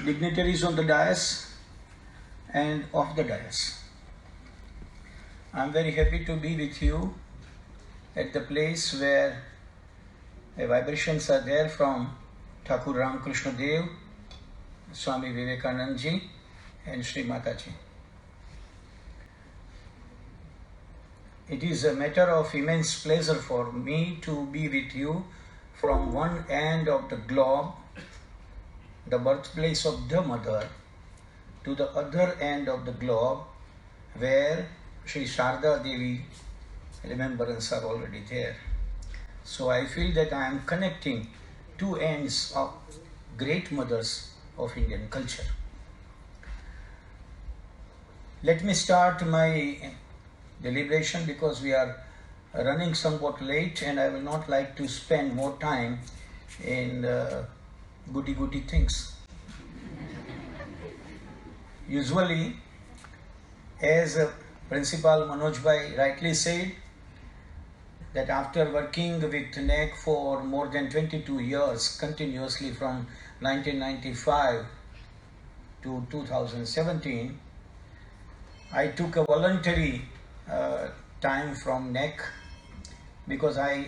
dignitaries on the dais and off the dais. I'm very happy to be with you at the place where the vibrations are there from Thakur Ramakrishna Dev, Swami Vivekanand Ji and Sri Mataji. It is a matter of immense pleasure for me to be with you from one end of the globe, the birthplace of the Mother, to the other end of the globe where Sri Sharda Devi remembrance are already there. So I feel that I am connecting two ends of great mothers of Indian culture. Let me start my deliberation because we are running somewhat late and I will not like to spend more time in goody things. Usually, as Principal Manoj Bhai rightly said, that after working with NEC for more than 22 years continuously from 1995 to 2017, I took a voluntary time from NEC because I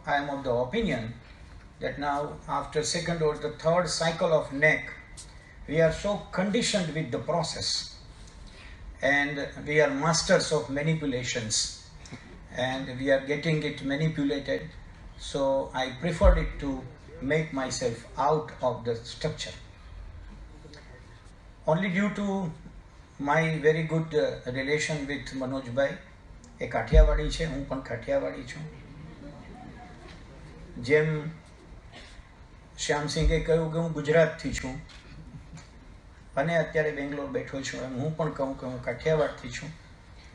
am of the opinion that now after second or the third cycle of NEC, we are so conditioned with the process and we are masters of manipulations and we are getting it manipulated. So I preferred it to make myself out of the structure. Only due to my very good relation with Manoj Bhai, એ કાઠિયાવાડી છે, હું પણ કાઠિયાવાડી છું. જેમ શ્યામસિંહે કહ્યું કે હું ગુજરાતથી છું અને અત્યારે બેંગ્લોર બેઠો છું, એમ હું પણ કહું કે હું કાઠિયાવાડથી છું.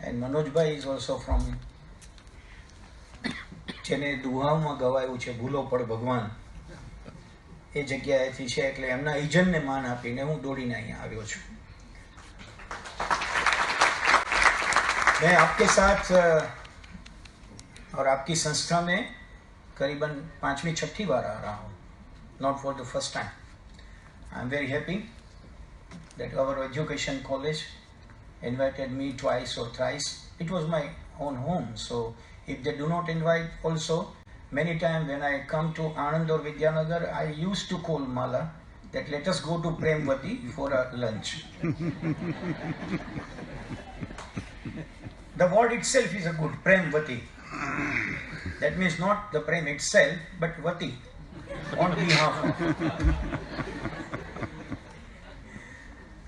And Manojbhai is also from, જેને દુહામાં ગવાયું છે ભૂલો પડ ભગવાન, એ જગ્યાએથી છે. એટલે એમના ઇજનને માન આપીને હું દોડીને અહીંયા આવ્યો છું. मैं आपके साथ और आपकी संस्था में करीबन 5वीं-6ठी बार आ रहा हूँ, not for the first time. I am very happy that our education college invited me twice or thrice. It was my own home, so if they do not invite also, many times when I come to Anand or Vidyanagar, I used to call Mala that let us go to Premvati for a lunch. The word itself is a good, Premvati. That means not the Prem itself, but Vati, on behalf of.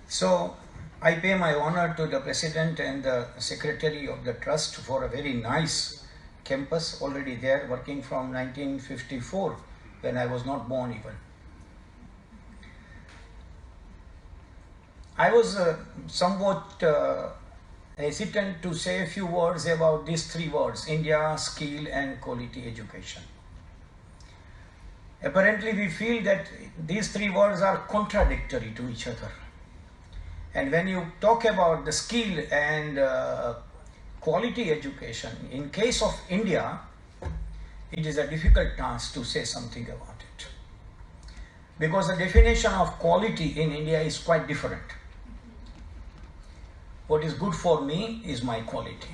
So, I pay my honor to the President and the Secretary of the Trust for a very nice campus already there, working from 1954, when I was not born even. I was somewhat hesitant to say a few words about these three words: India, skill and quality education. Apparently we feel that these three words are contradictory to each other. And when you talk about the skill and quality education, in case of India, it is a difficult task to say something about it. Because the definition of quality in India is quite different. What is good for me is my quality.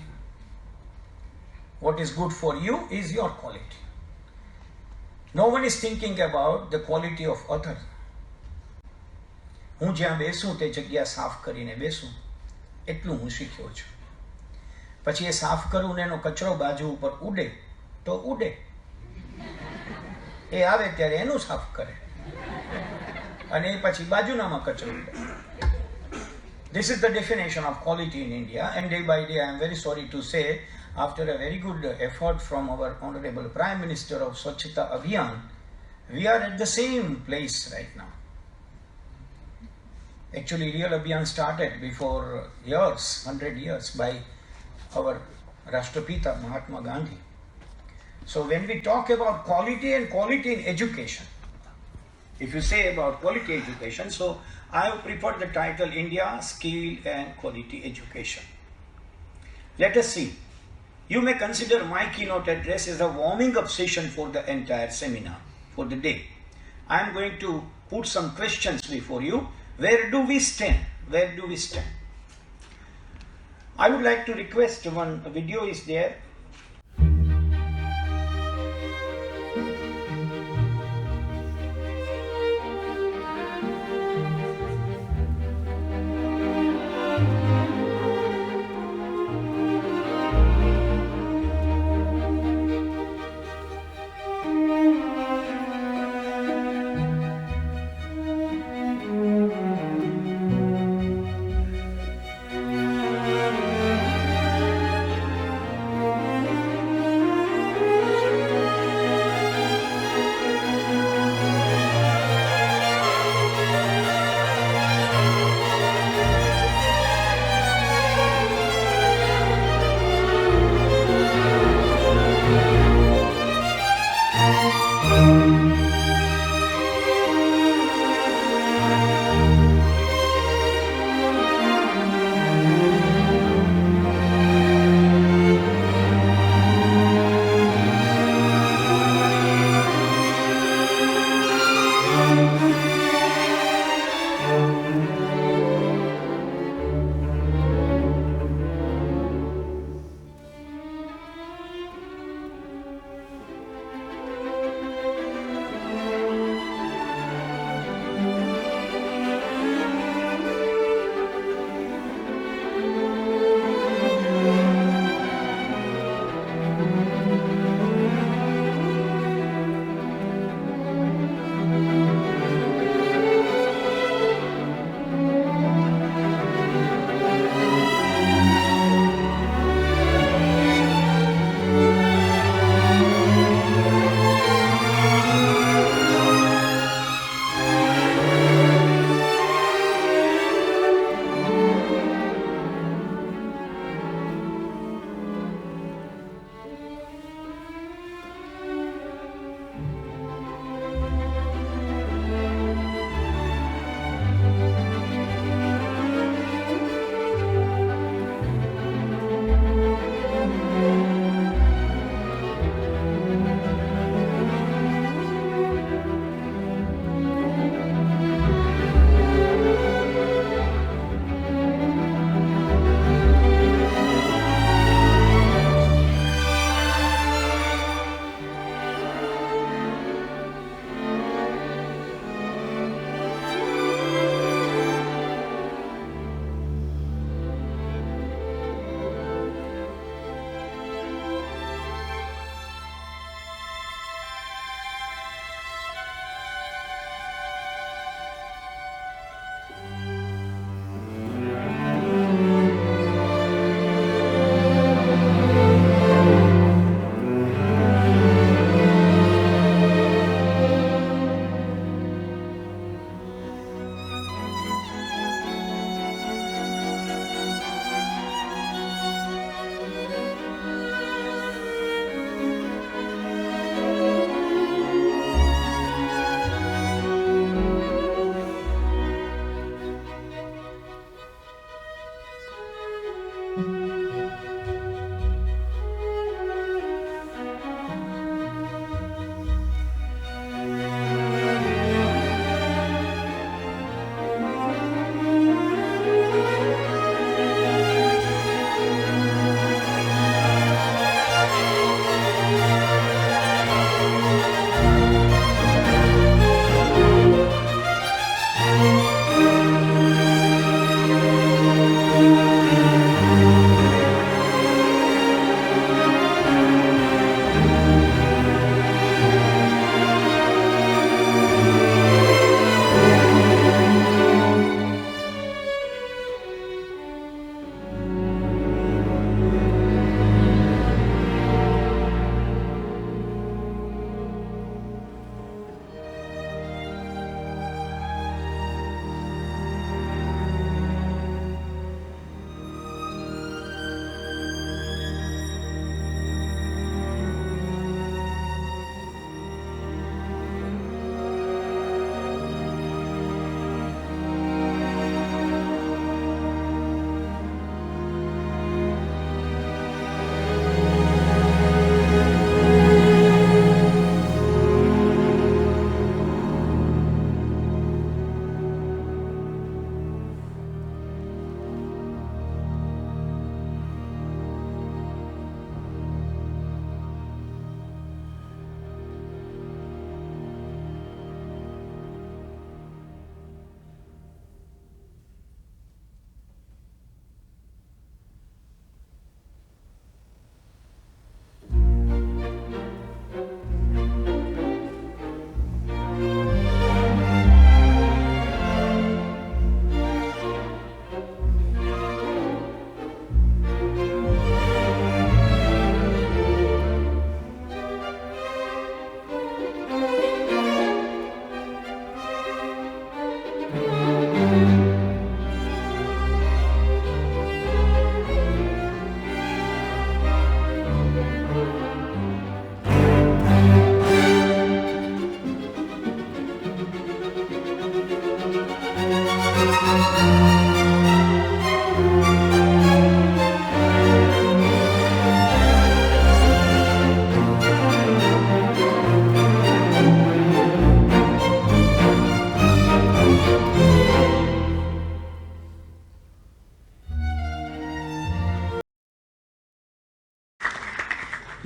What is good for you is your quality. No one is thinking about the quality of other. હું જ્યાં બેસું તે જગ્યા સાફ કરીને બેસું, એટલું હું શીખ્યો છું. પછી એ સાફ કરું ને એનો કચરો બાજુ ઉપર ઉડે તો ઉડે, એ આવે ત્યારે એનું સાફ કરે અને પછી બાજુનામાં કચરો ઉડે. This is the definition of quality in India, and day by day I am very sorry to say, after a very good effort from our Honorable Prime Minister of Swachhata Abhiyan, we are at the same place right now. Actually, real Abhiyan started before years, 100 years, by our Rashtrapita Mahatma Gandhi. So when we talk about quality and quality in education, if you say about quality education, so I have preferred the title India, Skill and Quality Education. Let us see. You may consider my keynote address as a warming up session for the entire seminar, for the day. I am going to put some questions before you. Where do we stand? Where do we stand? I would like to request one video is there.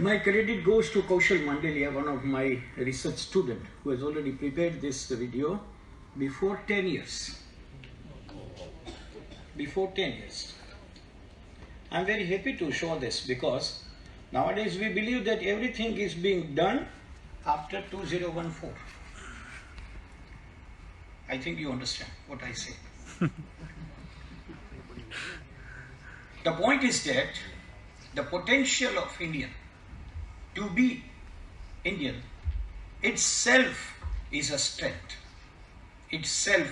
My credit goes to Kaushal Mandalia, one of my research student who has already prepared this video before 10 years. Before 10 years. I'm very happy to show this because nowadays we believe that everything is being done after 2014. I think you understand what I say. The point is that the potential of Indian to be Indian itself is a strength. Itself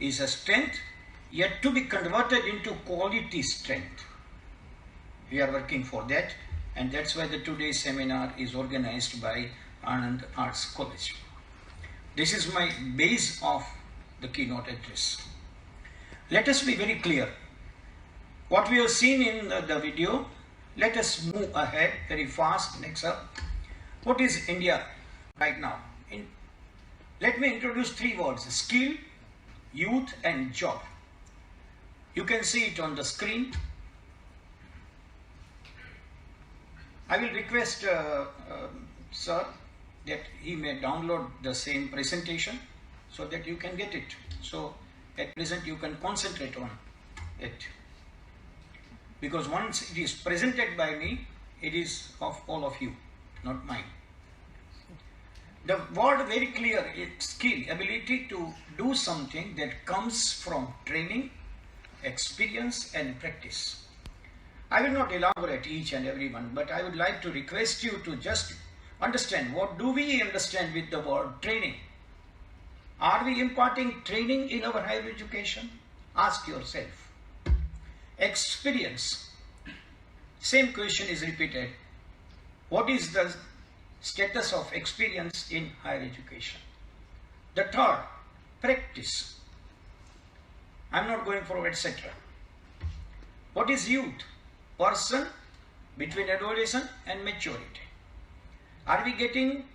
is a strength, yet to be converted into quality strength. We are working for that, and that's why the today's seminar is organized by Anand Arts College. This is my base of the keynote address. Let us be very clear. What we have seen in the video, let us move ahead very fast. Next up. What is India right now? Let me introduce three words: skill, youth and job. You can see it on the screen. I will request sir that he may download the same presentation so that you can get it. So at present you can concentrate on it. Because once it is presented by me, it is of all of you, not mine. The word very clear, it's skill, ability to do something that comes from training, experience and practice. I will not elaborate each and every one, but I would like to request you to just understand, what do we understand with the word training? Are we imparting training in our higher education? Ask yourself. Experience. Same question is repeated. What is the status of experience in higher education? The third, practice. I'm not going for etc. What is youth? Person between adolescence and maturity. Are we getting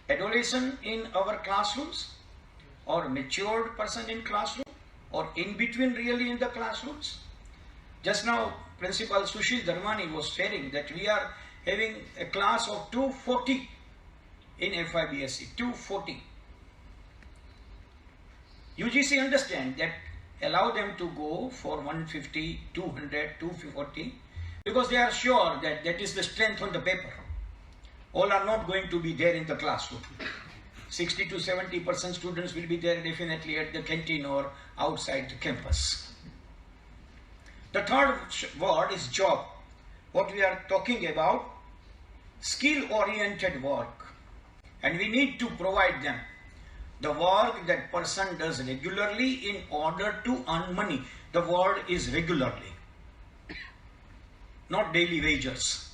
adolescent in our classrooms, or matured person in classroom, or in between really in the classrooms? Just now Principal Sushil Dharmani was sharing that we are having a class of 240 in FIBSE, 240. UGC understand that, allow them to go for 150, 200, 240 because they are sure that that is the strength on the paper. All are not going to be there in the classroom. 60 to 70% students will be there definitely at the canteen or outside the campus. The third word is job. What we are talking about, skill-oriented work. And we need to provide them the work that person does regularly in order to earn money. The word is regularly, not daily wages.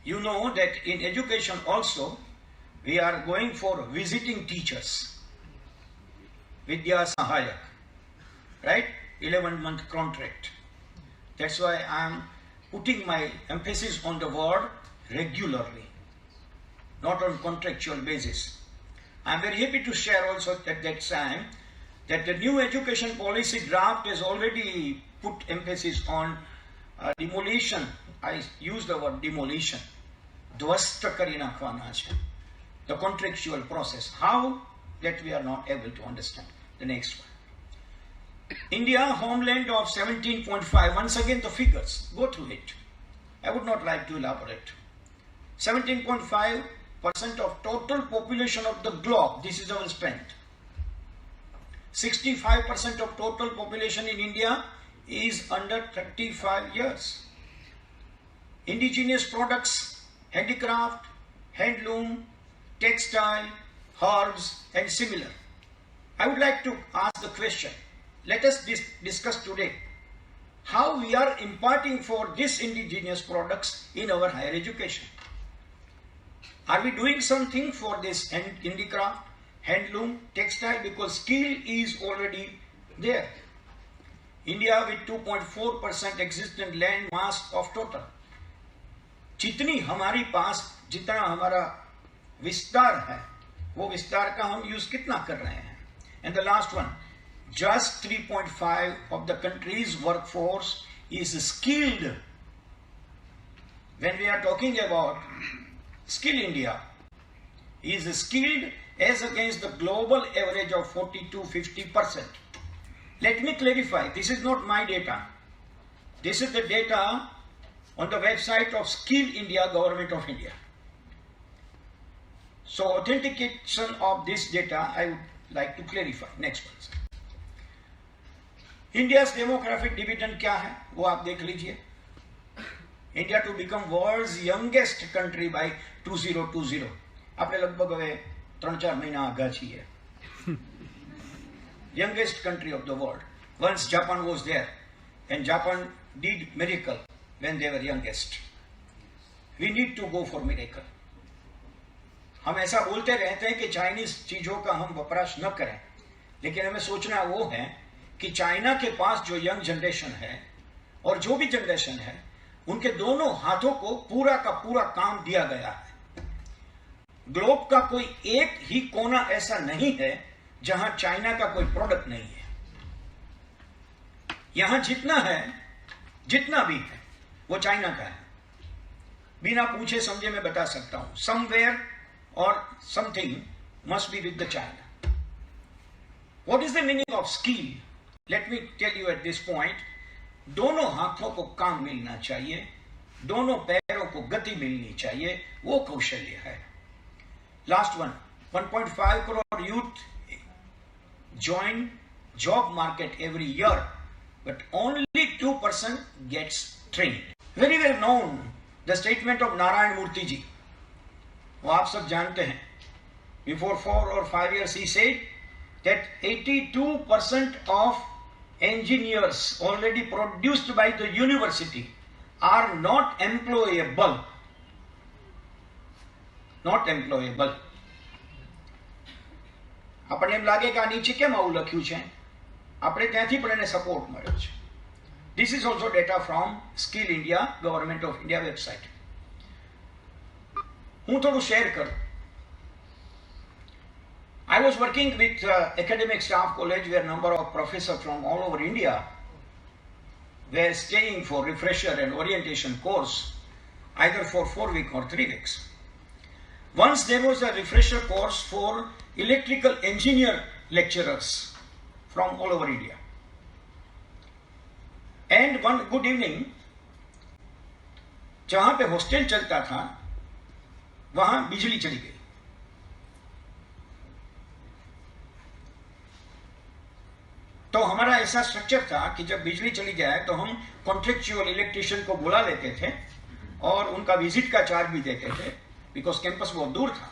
You know that in education also, we are going for visiting teachers. Vidya Sahayak, right? 11-month contract. That's why I am putting my emphasis on the word regularly, not on contractual basis. I am very happy to share also at that time that the new education policy draft has already put emphasis on demolition. I use the word demolition. Dwasta kari nakhwana chhe. The contractual process. How? That we are not able to understand. The next one. India, homeland of 17.5. Once again the figures. Go through it. I would not like to elaborate. 17.5% of total population of the globe. This is our strength. 65% of total population in India is under 35 years. Indigenous products, handicraft, handloom, textile, herbs and similar. I would like to ask the question. Let us discuss today how we are imparting for these indigenous products in our higher education. Are we doing something for this handicraft, handloom, textile? Because skill is already there. India with 2.4% existent land mass of total. जितनी हमारी पास जितना हमारा विस्तार है, वो विस्तार का हम यूज कितना कर रहे हैं? And the last one, just 3.5 of the country's workforce is skilled. when we are talking about Skill India, is skilled as against the global average of 40 to 50%. Let me clarify, this is not my data. This is the data on the website of Skill India, Government of India. So authentication of this data, I would like to clarify. Next one. India's demographic dividend क्या है वो आप देख लीजिए. India to become world's youngest country by 2020. આપણે લગભગ હવે 3-4 મહિના આગા છીએ. Youngest country of the world. Once Japan was there, and Japan did miracle when they were youngest. We need to go for miracle. हम ऐसा बोलते रहते हैं कि चाइनीज चीजों का हम वपराश न करें, लेकिन हमें सोचना वो है कि चाइना के पास जो यंग जनरेशन है और जो भी जनरेशन है, उनके दोनों हाथों को पूरा का पूरा काम दिया गया है. ग्लोब का कोई एक ही कोना ऐसा नहीं है जहां चाइना का कोई प्रोडक्ट नहीं है. यहां जितना है, जितना भी है, वो चाइना का है. बिना पूछे समझे मैं बता सकता हूं. Somewhere or something must be with the China. What is the meaning of skill? Let me tell you at this point. दोनों हाथों को काम मिलना चाहिए, दोनों पैरों को गति मिलनी चाहिए, वो कौशल्य है. Last one, 1.5 crore youth join job market every year, but only 2% gets trained. Very well known the statement of Narayan Murthy ji. वो आप सब जानते हैं. Before 4 or 5 years he said that 82% of engineers already produced by the university are not employable. Not employable. આપણને એમ લાગે કે આ નીચે કેમ આવું લખ્યું છે? આપણે ત્યાંથી પણ એને સપોર્ટ મળ્યો છે. This is also data from Skill India, Government of India website. હું થોડું શેર કરું. I was working with academic staff college where number of professors from all over India were staying for refresher and orientation course either for 4 weeks or 3 weeks. Once there was a refresher course for electrical engineer lecturers from all over India. And one good evening, जहां पे hostel चलता था वहां बिजली चली गई. तो हमारा ऐसा स्ट्रक्चर था कि जब बिजली चली जाए तो हम कॉन्ट्रेक्चुअल इलेक्ट्रिशियन को बुला लेते थे और उनका विजिट का चार्ज भी देते थे, बिकॉज कैंपस बहुत दूर था.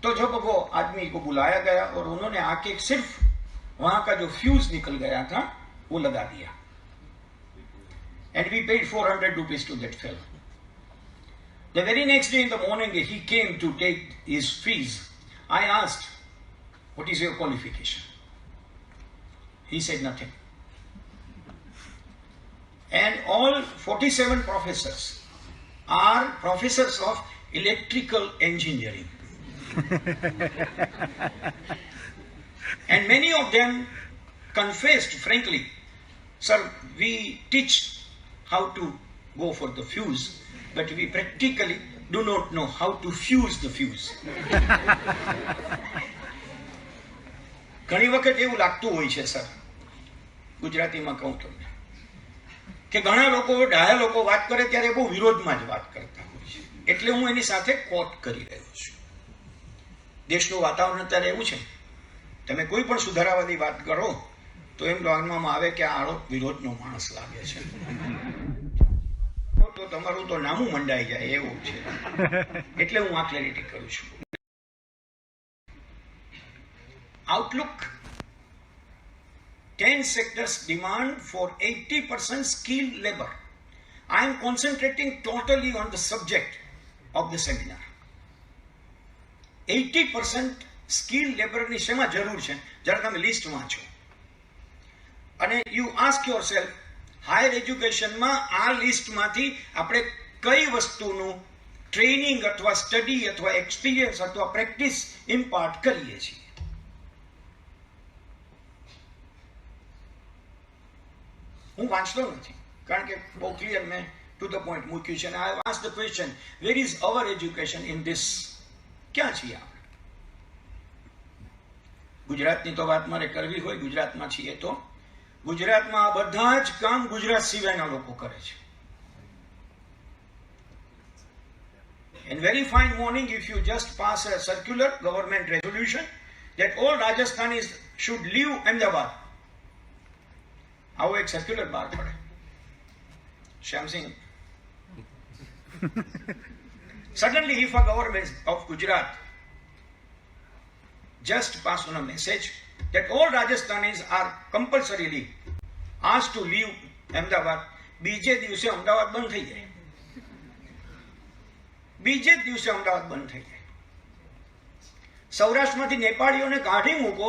तो जब वो आदमी को बुलाया गया और उन्होंने आके सिर्फ वहां का जो फ्यूज निकल गया था वो लगा दिया. And we paid 400 rupees to that fellow. The very next day in the morning, he came to take his fees. I asked, what is your qualification? He said nothing. And all 47 professors are professors of electrical engineering. And many of them confessed frankly, sir, we teach how to go for the fuse, but we practically do not know how to fuse the fuse. ઘણી વખત એવું લાગતું હોય છે sir, ગુજરાતીમાં કહું તમને, કે ઘણા લોકો ડાયા લોકો વાત કરે ત્યારે બહુ વિરોધમાં જ વાત કરતા હોય છે. એટલે હું એની સાથે કોટ કરી રહ્યો છું. દેશનું વાતાવરણ અત્યારે એવું છે, તમે કોઈ પણ સુધારાવાદી વાત કરો તો એમ માનવામાં આવે કે આ વિરોધનો માણસ લાગે છે. તો તમારું તો નામું મંડાઈ જાય એવું છે. એટલે હું આ ક્લેરિટી કરું છું. Outlook, 10 sectors demand for 80% skilled labor. I am concentrating totally on the subject of the seminar. 80% skilled labor ની શેમાં જરૂર છે જરા તમે લિસ્ટ વાંચો અને you ask yourself, હાયર એજ્યુકેશનમાં આ લિસ્ટમાંથી આપણે કઈ વસ્તુનું ટ્રેનિંગ અથવા સ્ટડી અથવા એક્સપિરિયન્સ અથવા પ્રેક્ટિસ ઇમ્પાર્ટ કરીએ છીએ. હું વાંચતો નથી કારણ કે બહુ ક્લિયર મેં to the point મૂક્યું છે. And I have asked the question, where is our education in this? ક્યાં છીએ આપણે? ગુજરાતની તો વાત મારે કરવી હોય, ગુજરાતમાં છીએ તો ગુજરાતમાં આ બધા જ કામ ગુજરાત સિવાયના લોકો કરે છે. In very fine morning, if you just pass a circular government resolution that all Rajasthanis should leave Ahmedabad, આવો એક સર્ક્યુલર બહાર પડે. શ્યામસિંહ, suddenly if a government of Gujarat just pass on a message that all Rajasthanis are compulsorily asked to leave Ahmedabad, બીજે દિવસે અમદાવાદ બંધ થઈ જાય. બીજે દિવસે અમદાવાદ બંધ થઈ જાય. સૌરાષ્ટ્રમાંથી નેપાળીઓને કાઢી મૂકો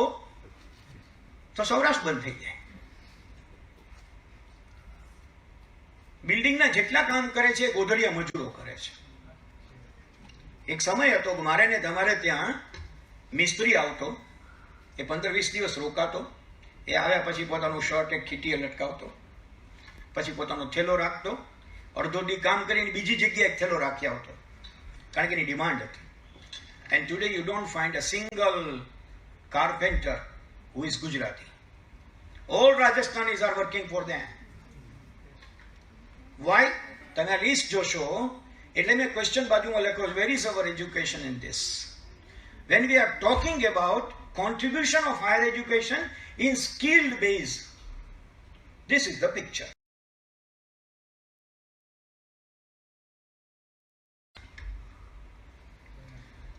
તો સૌરાષ્ટ્ર બંધ થઈ જાય. બિલ્ડિંગના જેટલા કામ કરે છે ગોધડિયા મજૂરો કરે છે. એક સમય હતો મારે ને તમારે ત્યાં મિસ્ત્રી આવતો, એ 15-20 દિવસ રોકાતો, એ આવ્યા પછી પોતાનું શર્ટ એક ખીટીએ લટકાવતો, પછી પોતાનો થેલો રાખતો, અડધો દી કામ કરીને બીજી જગ્યાએ એક થેલો રાખી આવતો, કારણ કે એની ડિમાન્ડ હતી. And today you don't find a single carpenter who is Gujarati. All Rajasthanis are working for them. Why? તમે આ લિસ્ટ જોશો એટલે મેં ક્વેશ્ચન બાજુમાં લખ્યો, where is our education in this? When we are talking about contribution of higher education in skilled base, this is the picture.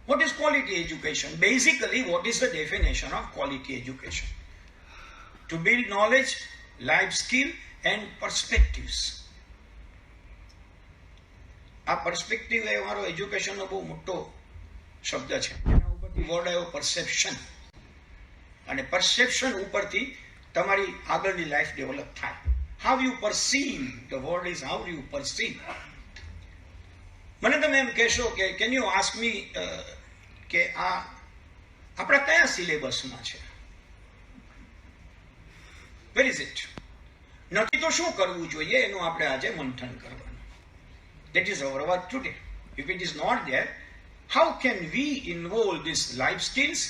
What is quality education? Basically, what is the definition of quality education? To build knowledge, life skill and perspectives. આ perspective એ મારો એજ્યુકેશનનો બહુ મોટો શબ્દ છે. એના ઉપરથી word આવ્યો perception, અને પરસેપ્શન ઉપરથી તમારી આગળની લાઈફ ડેવલપ થાય. How you perceive, the word is how you perceive. મને તમે એમ કહેશો કે કેન યુ આસ્ક મી કે આ આપણા કયા સિલેબસમાં છે? Where is it? નથી તો શું કરવું જોઈએ એનું આપણે આજે મંથન કરવાનું. That is our work today. If it is not there, how can we involve these life skills,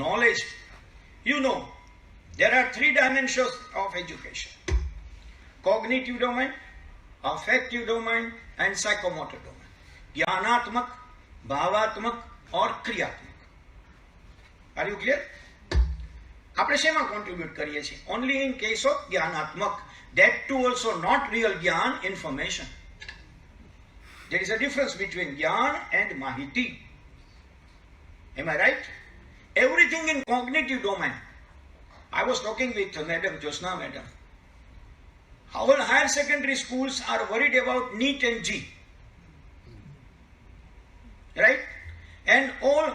knowledge? You know, there are 3 dimensions of education: cognitive domain, affective domain and psychomotor domain. Jnanaatmak, bhavaatmak or kriyaatmak. Are you clear? આપણે શેમાં contribute કરીએ છીએ? Only in case of jnanaatmak. That too also not real jnana, information. There is a difference between jnana and mahiti. Am I right? Everything in cognitive domain. I was talking with Madam Josna Madam. Our higher secondary schools are worried about NEET and G. Right? And all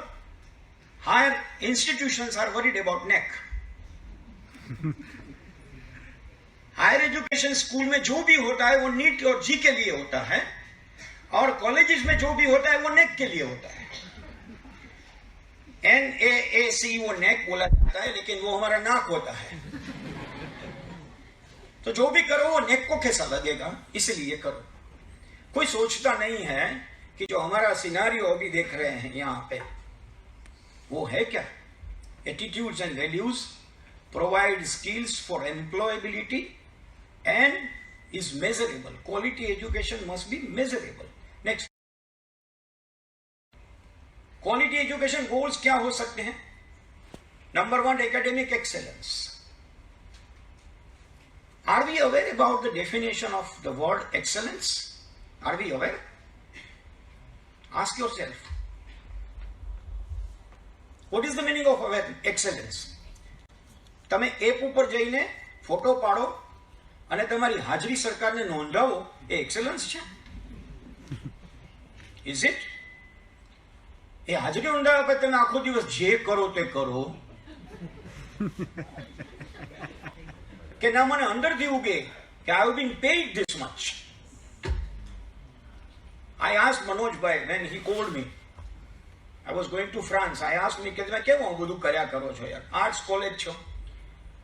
higher institutions are worried about NEC. Higher education school में जो भी होता है वो NEET और जी के लिए होता है, और कॉलेजेस में जो भी होता है वो नेक के लिए होता है. NAAC वो नेक बोला जाता है, लेकिन वो हमारा नाक होता है. तो जो भी करो वो नेक को कैसा लगेगा, इसलिए करो. कोई सोचता नहीं है कि जो हमारा सिनारियो अभी देख रहे हैं यहाँ पे, वो है क्या? Attitudes and values provide skills for employability and is measurable. Quality education must be measurable. Next, quality education goals क्या हो सकते हैं? Number 1, academic excellence. Are we aware about the definition of the word excellence? Are we aware? Ask yourself. What is the meaning of excellence? તમે app ઉપર જઈને photo પાડો અને તમારી હાજરી સરકારને નોંધાવો, એ એક્સેલન્સ છે? Is it? એ હાજરી નોંધાવ્યા પછી તમે આખો દિવસ જે કરો તે કરો કે ના મને અંદરથી ઉગે કે I have been paid this much. I asked Manoj bhai when he called me. I was going to France. I asked me કે તમે કેમ આવું બધું કર્યા કરો છો યાર? આર્ટ્સ કોલેજ છો.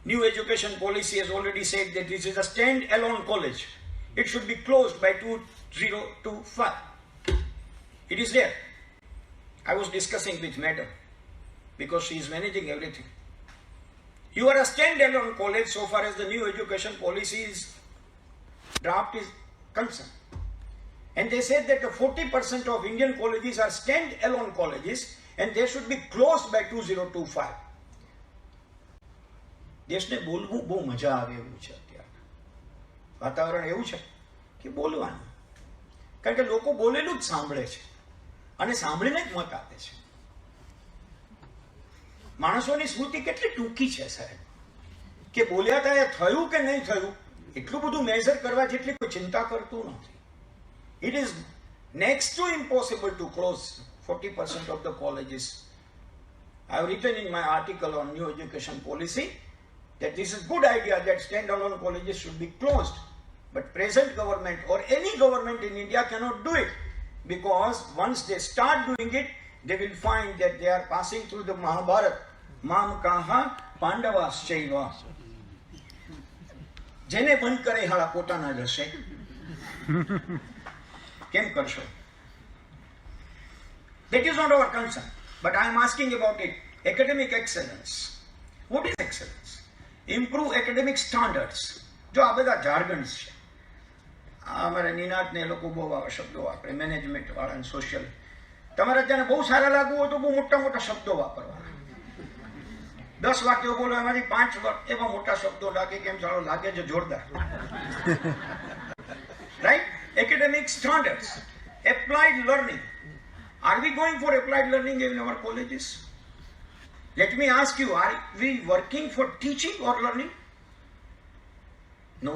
New education policy has already said that this is a stand-alone college. it should be closed by 2025. It is there. I was discussing with madam because she is managing everything. You are a standalone college so far as the new education policies draft is concerned. And they said that 40% of Indian colleges are stand-alone colleges and they should be closed by 2025. દેશને બોલવું બહુ મજા આવે એવું છે અત્યારે. વાતાવરણ એવું છે કે બોલવાનું. કારણ કે લોકો બોલેલું જ સાંભળે છે અને સાંભળીને જ મત આપે છે. માણસોની સ્મૃતિ કેટલી ટૂંકી છે સાહેબ કે બોલ્યા હતા એ થયું કે નહીં થયું એટલું બધું મેઝર કરવા જેટલી કોઈ ચિંતા કરતું નથી. It is next to impossible to close 40% of the colleges. I have written in my article on new education policy that this is good idea that standalone colleges should be closed. But present government or any government in India cannot do it because once they start doing it, they will find that they are passing through the Mahabharata. Mam kaha Pandavaschaiva. જેને બંધ કરે હાળા પોતાના જ હશે. કેમ કરશો? That is not our concern. But I am asking about it. Academic excellence. What is excellence? Improve academic standards. જો આ બધા જાર્ગન્સ છે. અમારા નિનાદને એ લોકો બહુ આવા શબ્દો વાપરે મેનેજમેન્ટ વાળા સોશિયલ. તમારે ત્યાં બહુ સારા લાગવું હોય તો બહુ મોટા મોટા શબ્દો વાપરવાના. 10 વાક્યો બોલો એમાંથી 5 એવા મોટા શબ્દો લાગે કેમ ચાલો લાગે છે જોરદાર. Right? Academic standards, applied learning. Are we going for applied learning in our colleges? Let me ask you, are we working for teaching or learning? No.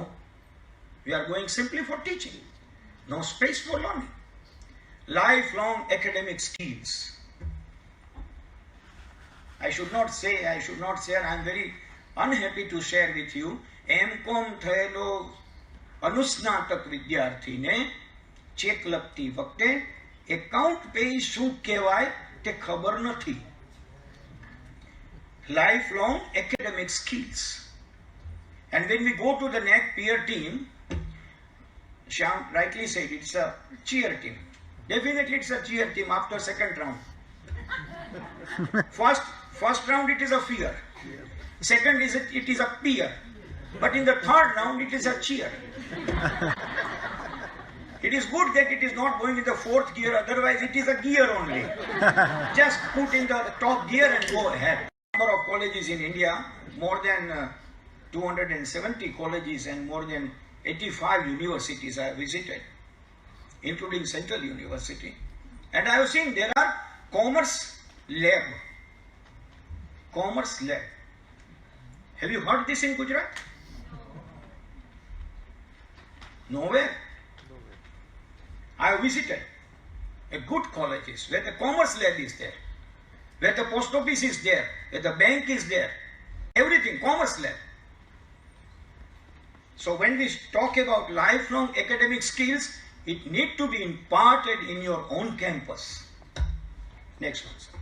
We are going simply for teaching. No space for learning. Lifelong academic skills. I should not say, and I am very unhappy to share with you, M.Com થયેલો અનુસ્નાતક વિદ્યાર્થીને check લખતી વખતે account pay શું કહેવાય તે ખબર નથી. Lifelong academic skills. And when we go to the NAC peer team, Shyam rightly said it's a cheer team. Definitely it's a cheer team after second round. First round it is a fear. Second it is a peer. But in the third round it is a cheer. It is good that it is not going in the fourth gear, otherwise it is a gear only. Just put in the top gear and go ahead. Number of colleges in India, more than 270 colleges and more than 85 universities I have visited, including Central University. And I have seen there are commerce lab. Commerce lab. Have you heard this in Gujarat? Nowhere. I have visited a good colleges where the commerce lab is there, where the post office is there, where the bank is there, everything, commerce lab. So when we talk about lifelong academic skills, it needs to be imparted in your own campus. Next one, sir.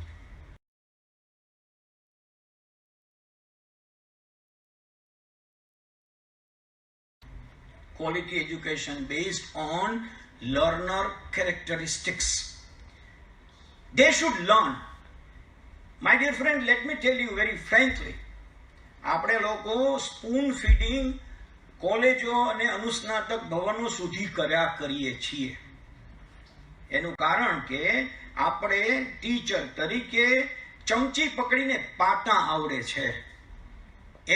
Quality education based on learner characteristics. They should learn. My dear friend, let me tell you very frankly, આપણે લોકો spoon feeding કોલેજો અને અનુસ્નાતક ભવનો સુધી કરીએ છીએ. એનું કારણ કે આપણે ટીચર તરીકે ચમચી પકડીને પાટા આવડે છે,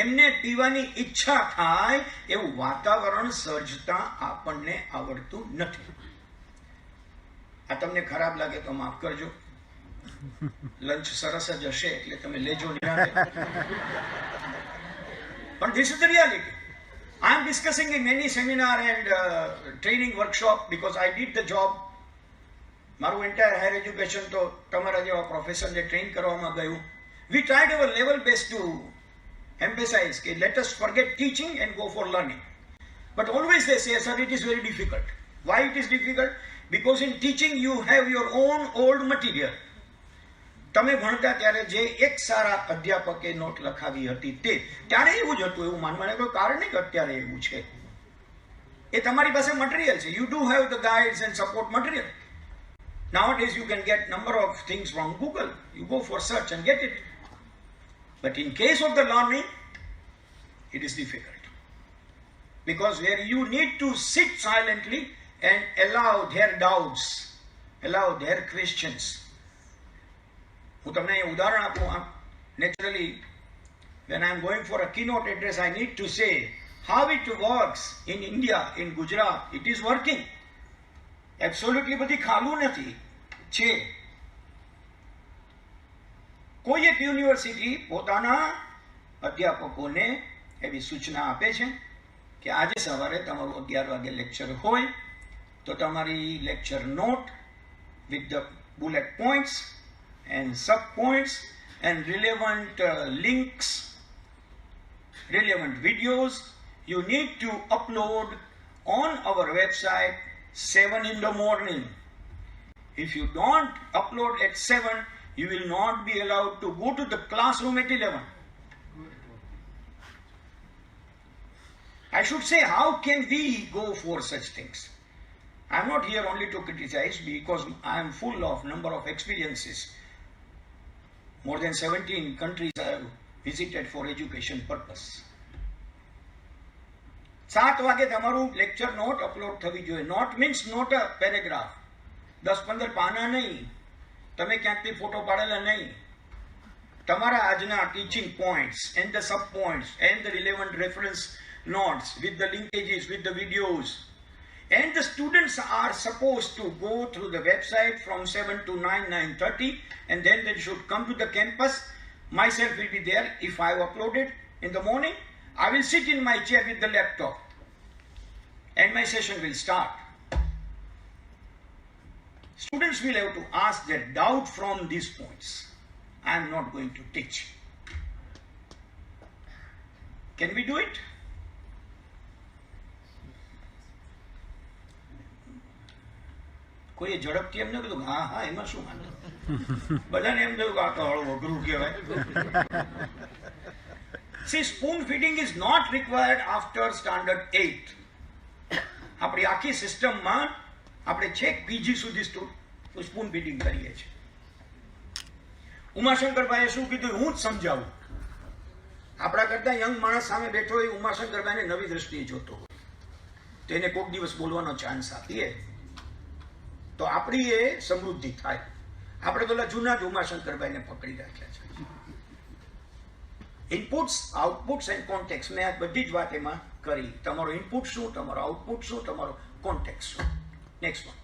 એમને પીવાની ઈચ્છા થાય એવું વાતાવરણ સર્જતા આપણને આવડતું નથી. આ તમને ખરાબ લાગે તો માફ કરજો. લંચ સરસ જ હશે એટલે તમે લેજો નિરાંતે. But this is the reality. I am discussing in many seminar and training workshop because I did the job. મારું entire higher education તો તમારા જેવા પ્રોફેસરને ટ્રેન કરવામાં ગયું. We tried our level best to emphasize that let us forget teaching and go for learning. But always they say, sir, it is very difficult. Why it is difficult? Because in teaching you have your own old material. તમે ભણતા ત્યારે જે એક સારા અધ્યાપકે not લખાવી હતી તે ત્યારે એવું જ હતું એવું માનવાનું કોઈ કારણ નહીં કે અત્યારે એવું છે. એ તમારી પાસે મટીરિયલ છે. You do have the guides and support material. Nowadays you can get number of things from Google. You go for search and get it. But in case of the learning, it is difficult. Because where you need to sit silently and allow their doubts, allow their questions. હું તમને ઉદાહરણ આપું. Naturally, when I am going for a keynote address, I need to say how it works in India, in Gujarat. It is working. Absolutely બધી ખાલું નથી છે. કોઈ એક university પોતાના અધ્યાપકોને એવી સૂચના આપે છે કે આજે સવારે તમારું 11 વાગે લેક્ચર હોય તો તમારી lecture note with the bullet points and sub points and relevant links, relevant videos, you need to upload on our website 7 in the morning. If you don't upload at 7, you will not be allowed to go to the classroom at 11. I should say, how can we go for such things? I am not here only to criticize, because I am full of number of experiences. More than 17 countries I have visited for education purpose. 7 વાગે તમારું lecture not upload થવી જોઈએ. Note means not a paragraph. 10-15 પાના નહીં. તમે ક્યાંકથી photo પાડેલા નહીં. તમારા આજના teaching points and the sub points and the relevant reference notes with the linkages, with the videos. And the students are supposed to go through the website from 7 to 9, 9:30, and then they should come to the campus. Myself will be there. If I have uploaded in the morning, I will sit in my chair with the laptop and my session will start. Students will have to ask their doubt from these points. I am not going to teach. Can we do it? કોઈએ ઝડપથી એમ ન કીધું હા હા એમાં શું વાંધો. બધાને એમ થયું કે આ તો હળવું અઘરું કહેવાય. See, spoon feeding is not required after standard 8. આપણી આખી સિસ્ટમમાં આપણે છેક પીજી સુધી સ્પૂન ફીડિંગ કરીએ છીએ. ઉમાશંકરભાઈએ શું કીધું હું જ સમજાવું. આપણા કરતા યંગ માણસ સામે બેઠો હોય, ઉમાશંકરભાઈને નવી દ્રષ્ટિએ જોતો હોય તો એને કોઈક દિવસ બોલવાનો ચાન્સ આપીએ તો આપણી એ સમૃદ્ધિ થાય. આપણે તો જૂના જ ઉમાશંકરભાઈને પકડી રાખ્યા છે. ઇનપુટ્સ, આઉટપુટ્સ એન્ડ કોન્ટેક્સ, મેં આ બધી જ વાત એમાં કરી. તમારો ઇનપુટ શું, તમારો આઉટપુટ શું, તમારો કોન્ટેક્સ શું. Next one,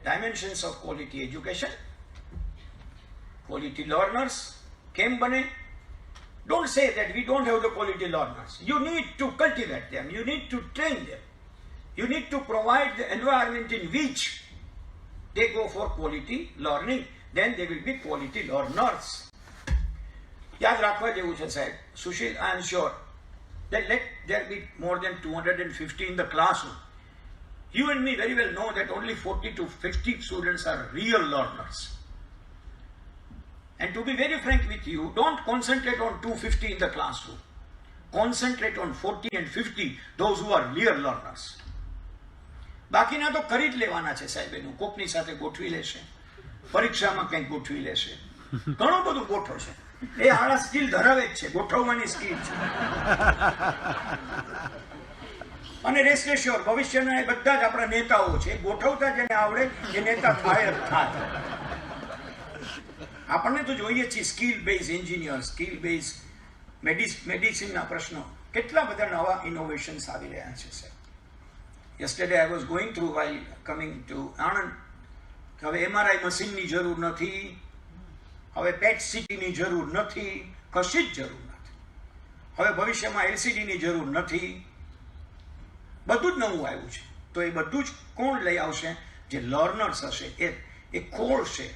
dimensions of quality education. Quality learners કેમ બને? Don't say that we don't have the quality learners. You need to cultivate them. You need to train them. You need to provide the environment in which they go for quality learning. Then they will be quality learners. યાદ રાખવા જેવું છે સાહેબ. Sushil, I am sure that let there be more than 250 in the classroom. You and me very well know that only 40 to 50 students are real learners. And to be very frank with you, don't concentrate on 250 in the classroom. Concentrate on 40 and 50, those who are real learners. બાકીના તો કરી જ લેવાના છે સાહેબ. એનું કોકની સાથે ગોઠવી લેશે, પરીક્ષામાં કંઈક ગોઠવી લેશે, ઘણું બધું ગોઠવશે. એ આળા સ્કિલ ધરાવે જ છે, ગોઠવવાની સ્કિલ છે. અને રેસ્ટ એશ્યોર, ભવિષ્યના એ બધા જ આપણા નેતાઓ છે. ગોઠવતા જેને આવડે એ નેતા થાય જ થાય. આપણને તો જોઈએ છીએ skill base engineer, skill base મેડિસિનના પ્રશ્નો, કેટલા બધા નવા ઇનોવેશન્સ આવી રહ્યા છે સાહેબ. Yesterday I was going through while coming to Anand. હવે MRI મશીનની જરૂર નથી, હવે પેટ સીટીની જરૂર નથી, કશી જ જરૂર નથી. હવે ભવિષ્યમાં LCDની જરૂર નથી. બધું જ નવું આવ્યું છે. તો એ બધું જ કોણ લઈ આવશે? જે લર્નર્સ હશે. એ ખોળ છે,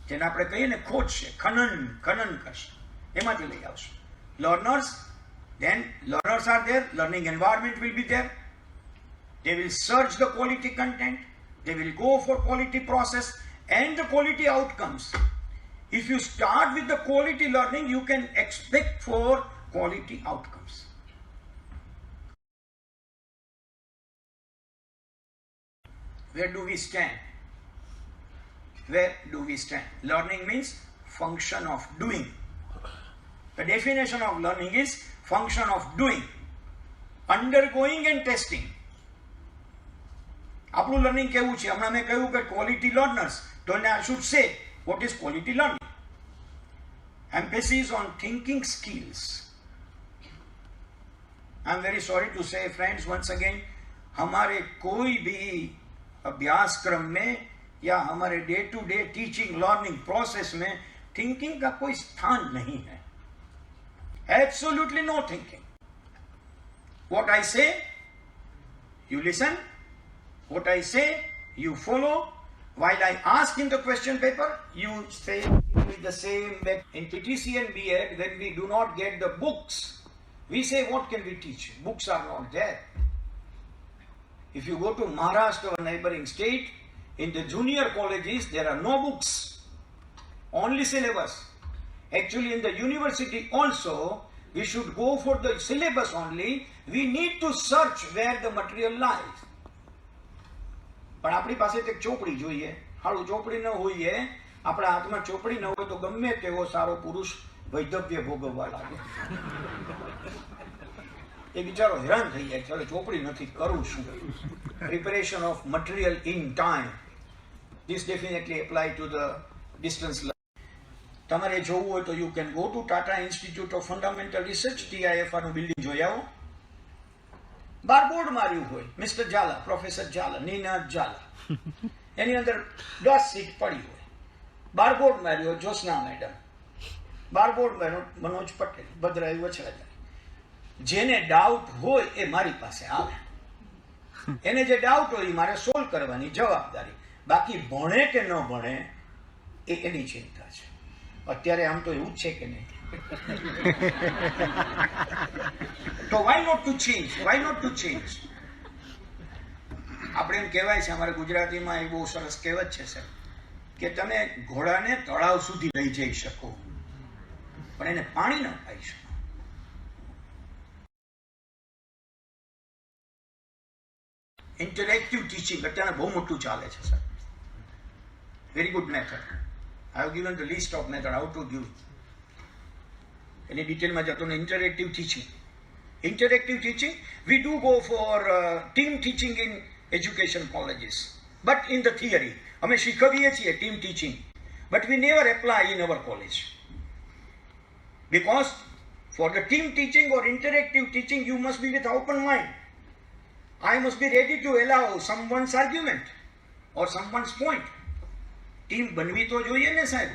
જેને આપણે કહીએ ને ખોજ છે, ખનન કરશે, એમાંથી લઈ આવશે. Learners, then learners are there, learning environment will be there. They will search the quality content, they will go for quality process and the quality outcomes. If you start with the quality learning, you can expect for quality outcomes. where do we stand? Where do we stand? Learning means function of doing. The definition of learning is function of doing, undergoing and testing. આપણું learning કેવું છે? હમણાં મેં કહ્યું કે quality learners, તો I should say what is quality learning. Emphasis on thinking skills. I'm very sorry to say friends once again, हमारे कोई भी अभ्यासक्रम में या हमारे day to day teaching learning process में थिंकिंग का कोई स्थान नहीं है. Absolutely no thinking. What I say, you listen. What I say, you follow. While I ask in the question paper, you say the same. In TTC and B.Ed, when we do not get the books, we say, what can we teach? Books are not there. If you go to Maharashtra, a neighboring state, in the junior colleges, there are no books. Only syllabus. Actually, in the university also, we should go for the syllabus only. We need to search where the material lies. પણ આપણી પાસે એક ચોપડી જોઈએ. હારું ચોપડી ન હોઈએ, આપણા હાથમાં ચોપડી ન હોય તો ગમે તેવો સારો પુરુષ વૈધવ્ય ભોગવવા લાગે. એ બિચારો હેરાન થઈ જાય, ચાલો ચોપડી નથી, કરું શું? Preparation of material in time. This definitely apply to the distance learning. તમારે જોવું હોય તો you can go to Tata Institute of Fundamental Research, TIFR નું બિલ્ડિંગ જોઈ આવો. બાર બોર્ડ માર્યું હોય, મિસ્ટર ઝાલા, પ્રોફેસર ઝાલા, નીનાથ ઝાલા, એની અંદર 10 સીટ પડી હોય. બાર બોર્ડ માર્યું હોય, જ્યોત્સના મેડમ, બાર બોર્ડ માર્યું મનોજ પટેલ, ભદ્રાઈ વછરાજાની. જેને ડાઉટ હોય એ મારી પાસે આવે. એને જે ડાઉટ હોય એ મારે સોલ્વ કરવાની જવાબદારી. બાકી ભણે કે ન ભણે એ એની ચિંતા છે. અત્યારે આમ તો એવું જ છે કે નહીં? તો why not to change? Why not to change? આપણે એમ કહેવાય છે, અમારા ગુજરાતીમાં એ બહુ સરસ કહેવત છે સર, કે તમે ઘોડાને તળાવ સુધી લઈ જઈ શકો પણ એને પાણી ન પાઈ શકો. ઇન્ટરેક્ટિવ ટીચિંગ અત્યારે બહુ મોટું ચાલે છે sir. Very good method. I have given the list of method how to give. Any detail માં જતો ને. Interactive teaching. Interactive teaching, we do go for team teaching in education colleges. But in the theory, અમે શીખવીએ છીએ team teaching. But we never apply in our college. Because for the team teaching or interactive teaching, you must be with open mind. I must be ready to allow someone's argument or someone's point. Team બનવી તો જોઈએ ને સાહેબ.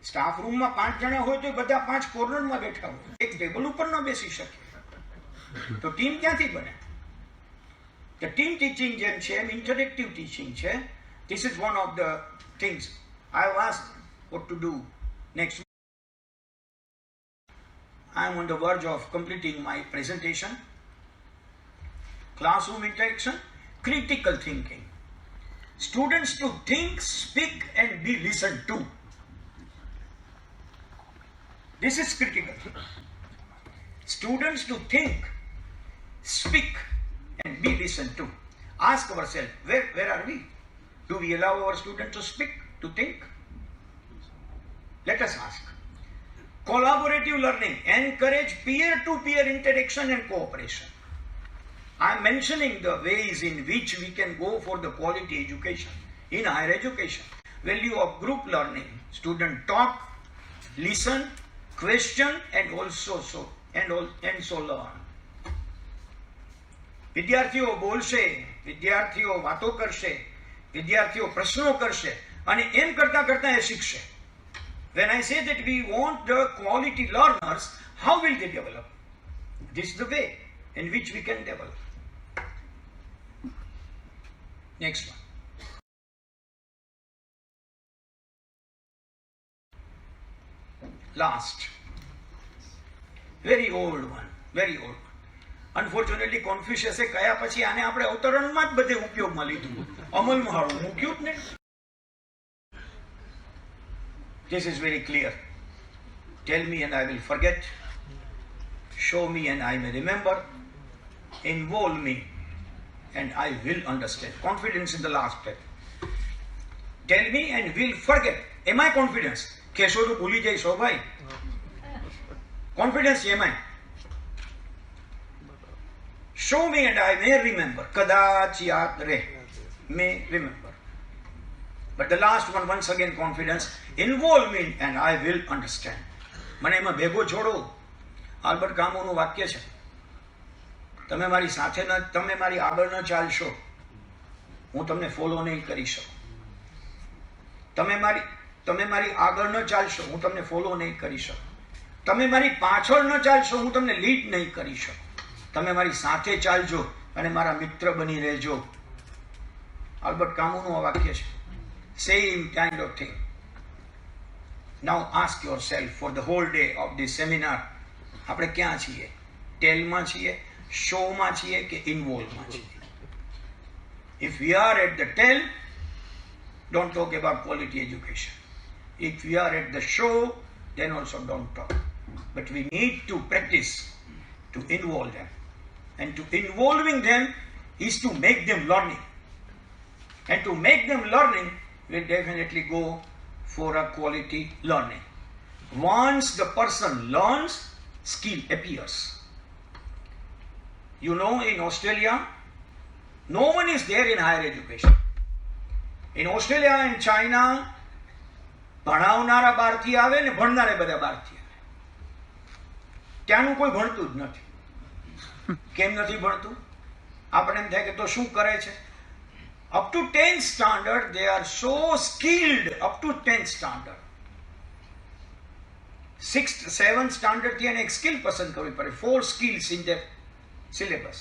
Staff રૂમમાં 5 જણા હોય તો બધા 5 કોર્નરમાં બેઠા હોય, એક ટેબલ ઉપર ન બેસી શકે, તો ટીમ ક્યાંથી બને? તો ટીમ ટીચિંગ જેમ છે એમ ઇન્ટરેક્ટિવ ટીચિંગ છે. This is one of the things I have asked what to do next. I am on the verge of completing my presentation. Classroom interaction, critical thinking. Students to think, speak and be listened to. This is critical. Students to think, speak and be listened to. Ask ourselves, where are we? Do we allow our students to speak, to think? Let us ask. Collaborative learning, encourage peer-to-peer interaction and cooperation. I am mentioning the ways in which we can go for the quality education in higher education. Value of group learning. Student talk, listen, question and so learn. વિદ્યાર્થીઓ બોલશે, વિદ્યાર્થીઓ વાતો કરશે, વિદ્યાર્થીઓ પ્રશ્નો કરશે અને એમ કરતા કરતા એ શીખશે. When I say that we want the quality learners, how will they develop? This is the way in which we can develop. Next one. Last. Very old one. Very old one. Unfortunately, Confucius કયા પછી આને આપણે અવતરણમાં જ બધે ઉપયોગમાં લીધું, અમલમાં હારું મૂક્યું જ નહીં. This is very clear. Tell me and I will forget. Show me and I may remember. Involve me and I will understand. Confidence in the last step. Tell me and will forget. Am I confidence? કહેશો તો ભૂલી જઈશો ભાઈ. Confidence am I? Show me and I may remember. કદાચ યાદ રહે. May remember. But the last one, once again, confidence. Involve me and I will understand. મને એમાં ભેગો છોડો. આલ્બર્ટ કામુનું વાક્ય છે. તમે મારી સાથે ન, તમે મારી આગળ ન ચાલશો, હું તમને ફોલો નહીં કરી શકું. તમે મારી આગળ ન ચાલશો, હું તમને ફોલો નહીં કરી શકું. તમે મારી પાછળ ન ચાલશો, હું તમને લીડ નહીં કરી શકું. તમે મારી સાથે ચાલજો અને મારા મિત્ર બની રહેજો. આલ્બર્ટ કામુનું આ વાક્ય છે. Same kind of thing. Now ask yourself for the whole day of this seminar, આપણે ક્યાં છીએ? ટેલમાં છીએ, શોમાં છીએ કે ઇન્વોલ્વમાં છીએ? If we are at the tell, don't talk about quality education. If we are at the show, then also don't talk. But we need to practice to involve them. And to involving them is to make them learning. And to make them learning, will definitely go for a quality learning. Once the person learns, skill appears. You know, in Australia, no one is there in higher education. In Australia and China, ભણાવનારા બહારથી આવે ને ભણનારે બધા બહારથી આવે. ત્યાંનું કોઈ ભણતું જ નથી. કેમ નથી ભણતું? આપણે એમ થાય કે તો શું કરે છે? Up to 10th standard, they are so skilled up to 10th standard. 6th, 7th standard થી એને એક સ્કિલ પસંદ કરવી પડે. 4 skills in their syllabus.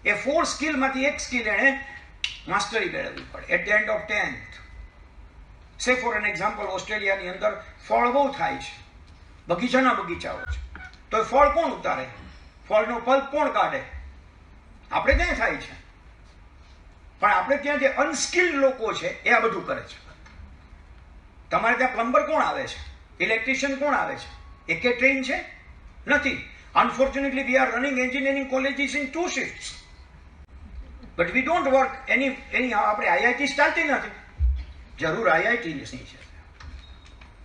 A 4 skill માંથી એક સ્કિલ એને માસ્ટરી મેળવવી પડે at the end of 10th. Say for an example, ઓસ્ટ્રેલિયાની અંદર ફળ બહુ થાય છે, બગીચાના બગીચાઓ છે, તો એ ફળ કોણ ઉતારે? ફળનો પલ્પ કોણ કાઢે? આપણે ત્યાં થાય છે. પણ આપણે ત્યાં જે અનસ્કિલ્ડ લોકો છે એ આ બધું કરે છે. તમારે ત્યાં પ્લમ્બર કોણ આવે છે? ઇલેક્ટ્રિશિયન કોણ આવે છે? એકે ટ્રેન છે? નથી. Unfortunately, we are running engineering colleges in 2 shifts. But we don't work anyhow. આપણે IIT ચાલતી નથી. જરૂર IIT ની છે,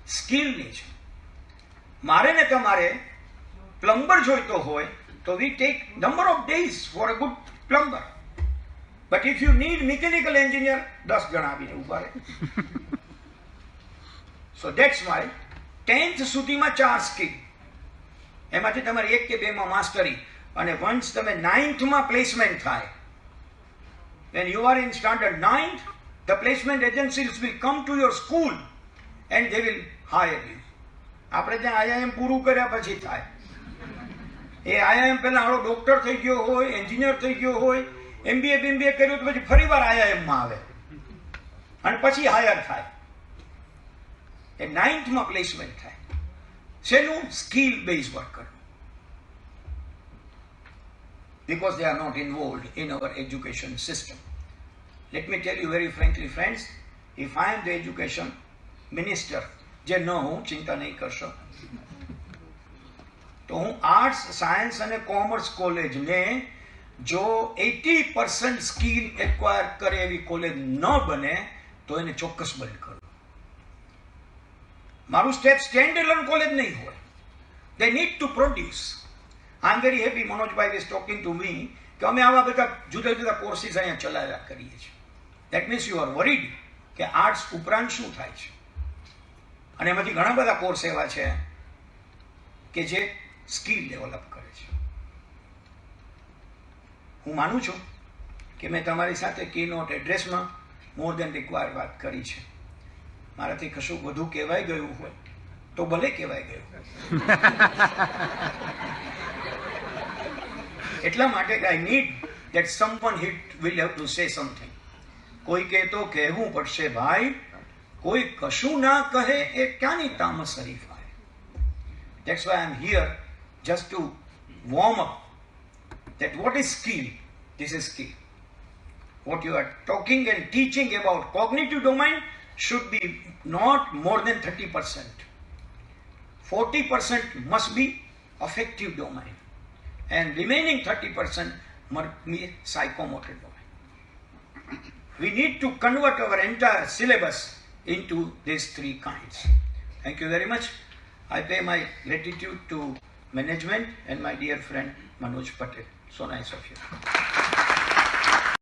સ્કિલની છે. મારે ને તમારે પ્લમ્બર જોઈતો હોય તો we take number of days for a good plumber. But if you need mechanical engineer, 10 જણા આવીને ઉભા રહે. So that's why 10th સુધીમાં 4 સ્કિલ, એમાંથી તમારે 1 કે 2માં માસ્ટરી, અને once તમે 9th માં પ્લેસમેન્ટ થાય, when you are in standard 9th, the placement agencies will come to your school and they will hire you. આપણે ત્યાં IIM પૂરું કર્યા પછી થાય. એ IIM પહેલા હાલો ડોક્ટર થઈ ગયો હોય, એન્જિનિયર થઈ ગયો હોય, MBA BMBA કર્યું તો પછી ફરીવાર IIM માં આવે અને પછી હાયર થાય. એ 9th માં પ્લેસમેન્ટ થાય. શેનું? Skill base worker. Because they are not involved in our education system. Let me tell you very frankly, friends, if I am the education minister, જે ન હું, ચિંતા નહીં કરશો, તો હું આર્ટ્સ, સાયન્સ અને કોમર્સ કોલેજને જો 80% સ્કિલ એક્વાયર કરે એવી કોલેજ ન બને તો એને ચોક્કસ બંધ કરું. મારું સ્ટેપ સ્ટેન્ડ એલોન કોલેજ નહીં હોય. They need to produce. I am very happy, Manojbhai is talking to me, કે અમે આવા બધા જુદા જુદા કોર્સીસ અહીંયા ચલાવ્યા કરીએ છીએ. That means you are worried કે આર્ટ્સ ઉપરાંત શું થાય છે. અને એમાંથી ઘણા બધા કોર્સ એવા છે કે જે સ્કિલ ડેવલપ કરે છે. હું માનું છું કે મેં તમારી સાથે કીનોટ એડ્રેસમાં મોર દેન રિક્વાયર વાત કરી છે. મારાથી કશું વધુ કહેવાય ગયું હોય તો ભલે કહેવાય ગયું. એટલા માટે I need that someone will have to say something. કોઈ કહે તો કહેવું પડશે ભાઈ, કોઈ કશું ના કહે એ ક્યાંની tamas હરીફાય. That's why I'm here, just to warm up that what is skill? This is skill. What you are talking and teaching about cognitive domain should be not more than 30%. 40% must be affective domain, and remaining 30% psychomotor domain. We need to convert our entire syllabus into these three kinds. Thank you very much. I pay my gratitude to management and my dear friend Manoj Patel. So nice of you.